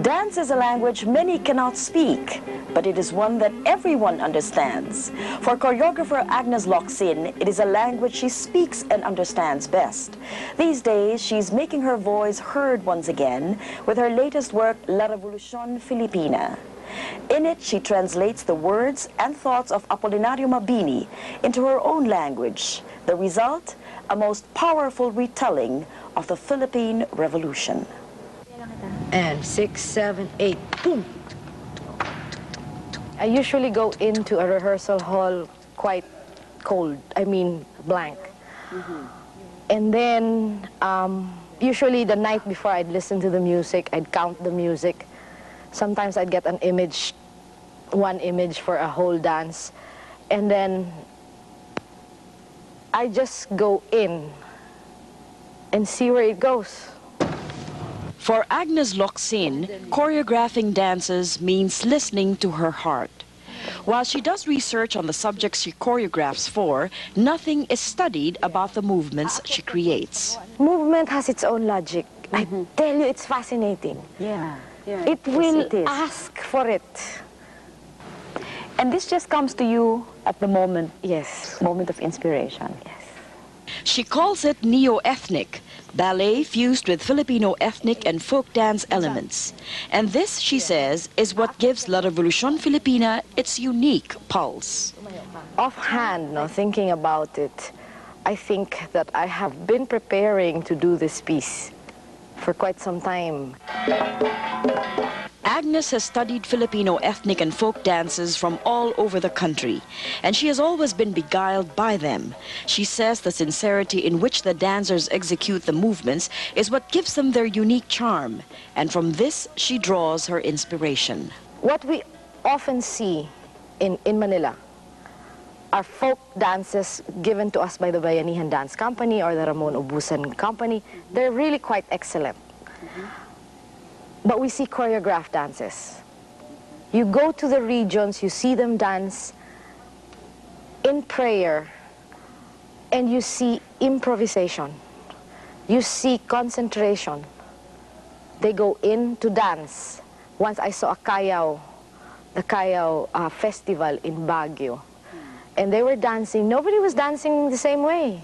Dance is a language many cannot speak, but it is one that everyone understands. For choreographer Agnes Locsin, it is a language she speaks and understands best. These days, she's making her voice heard once again with her latest work, Revolucion Filipina. In it, she translates the words and thoughts of Apolinario Mabini into her own language. The result, a most powerful retelling of the Philippine Revolution. And 6, 7, 8, boom! I usually go into a rehearsal hall quite cold, blank. And then, usually the night before I'd listen to the music, I'd count the music. Sometimes I'd get an image, one image for a whole dance. And then I just go in and see where it goes. For Agnes Locsin, choreographing dances means listening to her heart. While she does research on the subjects she choreographs for, nothing is studied about the movements she creates. Movement has its own logic. I tell you, it's fascinating. Yeah. It will ask for it. And this just comes to you at the moment. Yes. Moment of inspiration. Yes. She calls it neo-ethnic, ballet fused with Filipino ethnic and folk dance elements. And this, she says, is what gives La Revolucion Filipina its unique pulse. Offhand, thinking about it, I think that I have been preparing to do this piece for quite some time. Agnes has studied Filipino ethnic and folk dances from all over the country, and she has always been beguiled by them. She says the sincerity in which the dancers execute the movements is what gives them their unique charm, and from this she draws her inspiration. What we often see in Manila are folk dances given to us by the Bayanihan Dance Company or the Ramon Ubusan Company. They're really quite excellent. But we see choreographed dances. You go to the regions, you see them dance in prayer, and you see improvisation. You see concentration. They go in to dance. Once I saw the Callao festival in Baguio, and they were dancing. Nobody was dancing the same way.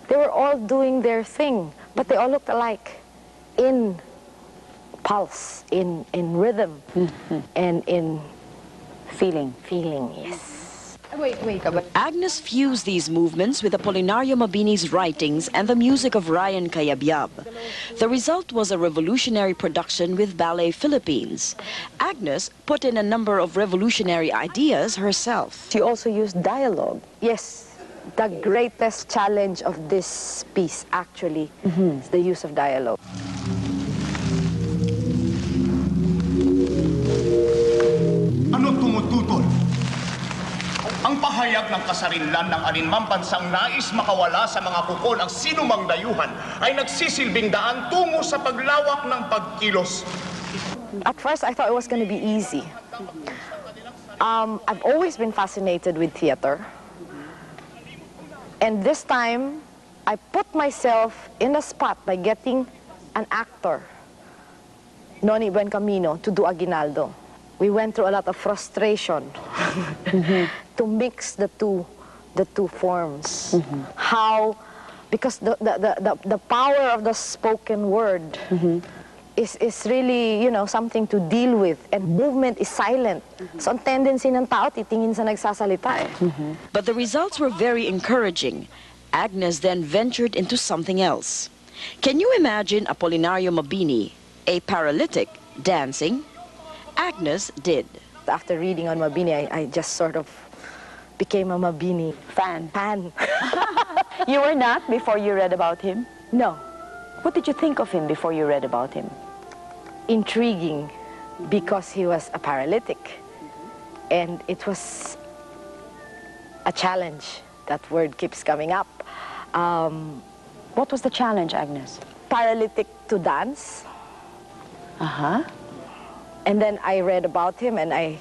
They were all doing their thing, but they all looked alike in pulse, in rhythm, and in Feeling. yes. Agnes fused these movements with Apolinario Mabini's writings and the music of Ryan Cayabyab. The result was a revolutionary production with Ballet Philippines. Agnes put in a number of revolutionary ideas herself. She also used dialogue. Yes, the greatest challenge of this piece actually is the use of dialogue. Ano tumututol? Ang pahayag ng kasarinlan ng alinmang bansang nais makawala sa mga kuko ng sinumang dayuhan ay nagsisilbing daan tungo sa paglawak ng pagkilos. At first, I thought it was going to be easy. I've always been fascinated with theater. And this time, I put myself in the spot by getting an actor, Noni Buencamino, to do Aguinaldo. We went through a lot of frustration to mix the two forms. How, because the power of the spoken word is really, something to deal with, and movement is silent. So ang tendency ng tao titingin sa nagsasalita eh. But the results were very encouraging. Agnes then ventured into something else. Can you imagine Apolinario Mabini, a paralytic, dancing? Agnes did. After reading on Mabini, I just sort of became a Mabini Fan. You were not before you read about him? No. What did you think of him before you read about him? Intriguing, because he was a paralytic. And it was a challenge. That word keeps coming up. What was the challenge, Agnes? Paralytic to dance. And then I read about him, and I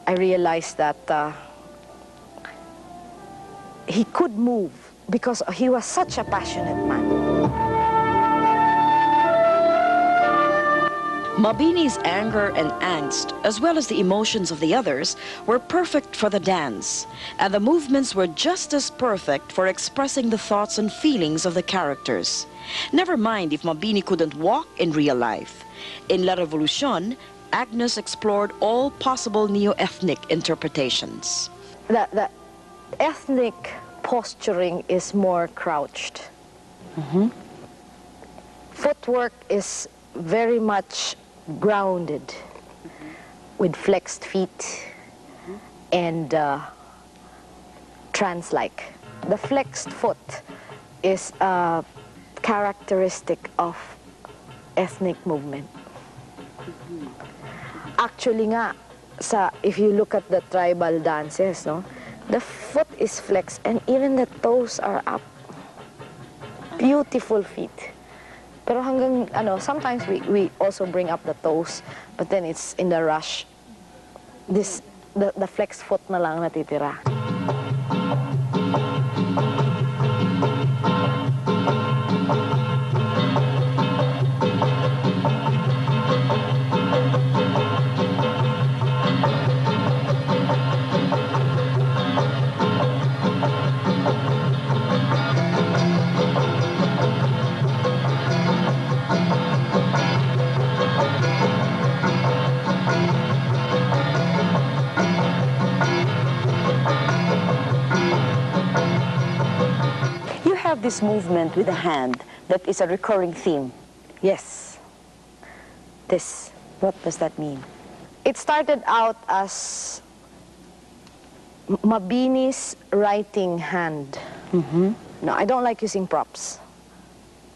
realized that he could move because he was such a passionate man. Mabini's anger and angst, as well as the emotions of the others, were perfect for the dance, and the movements were just as perfect for expressing the thoughts and feelings of the characters. Never mind if Mabini couldn't walk in real life. In La Revolucion, Agnes explored all possible neo-ethnic interpretations. The ethnic posturing is more crouched. Footwork is very much grounded with flexed feet and trance-like. The flexed foot is a characteristic of ethnic movement. Actually nga, if you look at the tribal dances, no, the foot is flexed and even the toes are up. Beautiful feet. Pero hanggang, sometimes we also bring up the toes, but then it's in the rush. The flexed foot na lang natitira. This movement with the hand that is a recurring theme. Yes. This. What does that mean? It started out as Mabini's writing hand. No, I don't like using props.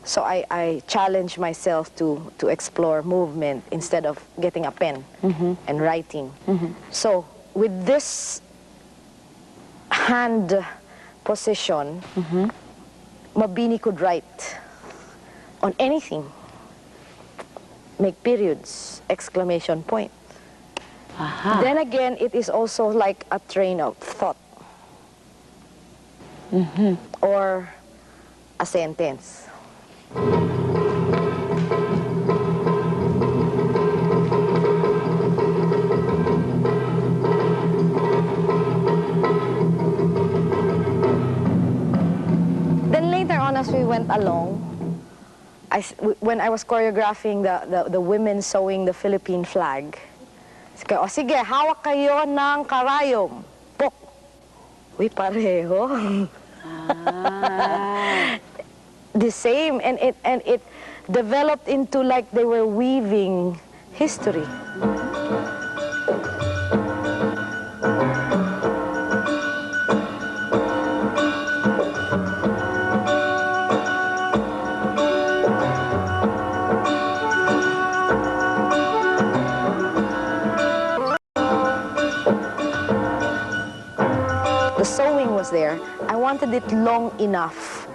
So I challenge myself to explore movement instead of getting a pen and writing. So with this hand position, Mabini could write on anything, make periods, exclamation point. Then again, it is also like a train of thought or a sentence. As we went along, when I was choreographing the women sewing the Philippine flag, o sige, hawak kayo ng karayom. Pok. Uy, pareho. The same, and it developed into like they were weaving history. There, I wanted it long enough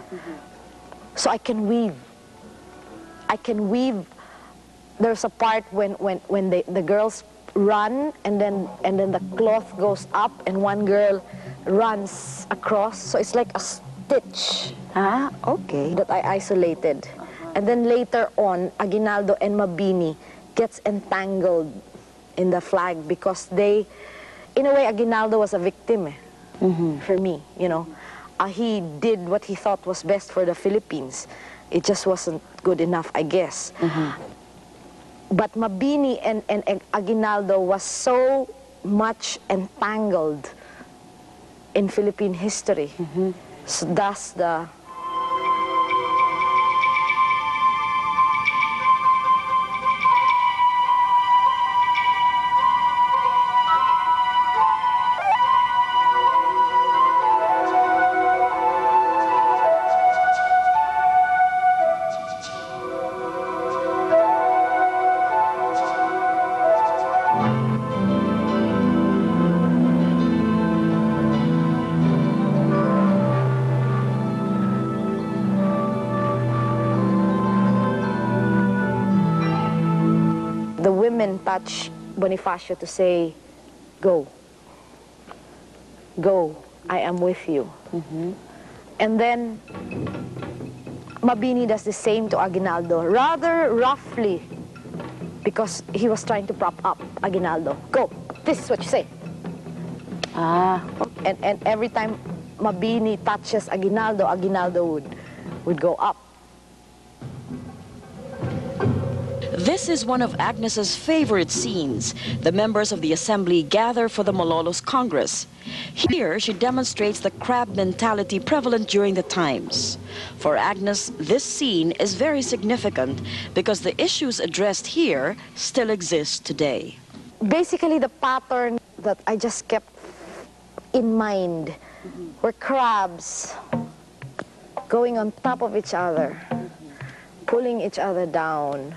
so I can weave. There's a part when the girls run and then the cloth goes up and one girl runs across, so it's like a stitch. Okay. That I isolated. And then later on, Aguinaldo and Mabini gets entangled in the flag because they, in a way, Aguinaldo was a victim. For me, he did what he thought was best for the Philippines. It just wasn't good enough, I guess. But Mabini and Aguinaldo was so much entangled in Philippine history. So that's the... touch Bonifacio to say, go, I am with you. And then Mabini does the same to Aguinaldo, rather roughly, because he was trying to prop up Aguinaldo. Go, this is what you say. Ah, And every time Mabini touches Aguinaldo, Aguinaldo would go up. This is one of Agnes's favorite scenes. The members of the assembly gather for the Malolos Congress. Here, she demonstrates the crab mentality prevalent during the times. For Agnes, this scene is very significant because the issues addressed here still exist today. Basically, the pattern that I just kept in mind were crabs going on top of each other, pulling each other down.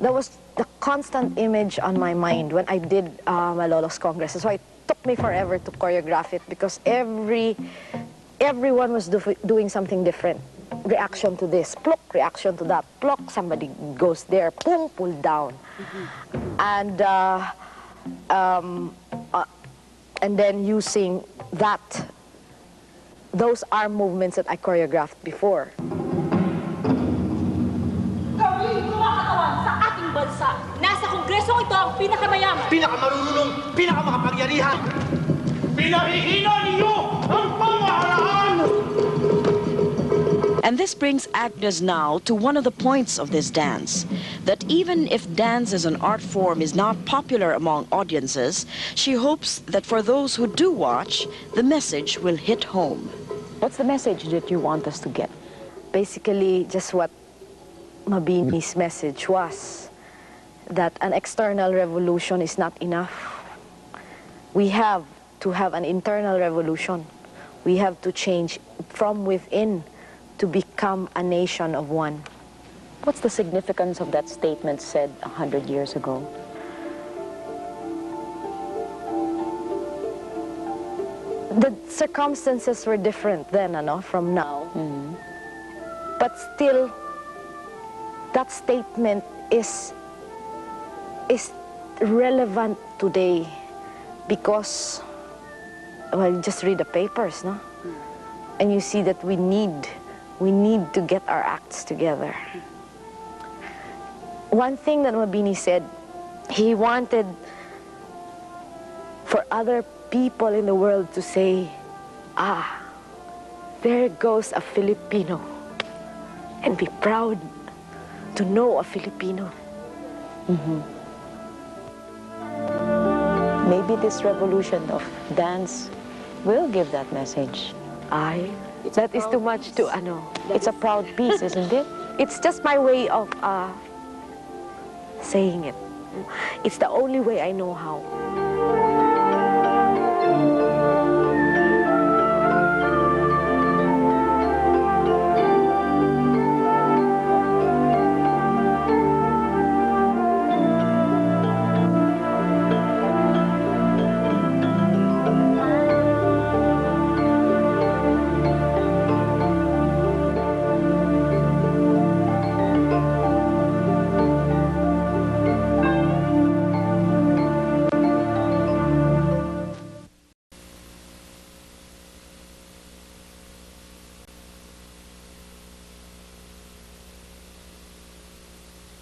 That was the constant image on my mind when I did Malolos Congress. So it took me forever to choreograph it because everyone was doing something different. Reaction to this, pluck, reaction to that, pluck, somebody goes there, boom, pull down. And then using those arm movements that I choreographed before. Sa ating bansa, nasa kongresong ito ang pinakamayaman, pinakamarunong, pinakamakapangyarihan. Pinahihina niyo ang pamahalaan! And this brings Agnes now to one of the points of this dance, that even if dance as an art form is not popular among audiences, she hopes that for those who do watch, the message will hit home. what's the message that you want us to get? Basically, just what Mabini's message was, that an external revolution is not enough. We have to have an internal revolution. We have to change from within to become a nation of one. What's the significance of that statement said 100 years ago? The circumstances were different then, from now. But still, that statement is relevant today because, well, just read the papers, no? And you see that we need to get our acts together. One thing that Mabini said, he wanted for other people in the world to say, there goes a Filipino, and be proud to know a Filipino. Maybe this revolution of dance will give that message. That is too much to, It's a proud piece, isn't it? It's just my way of saying it. It's the only way I know how.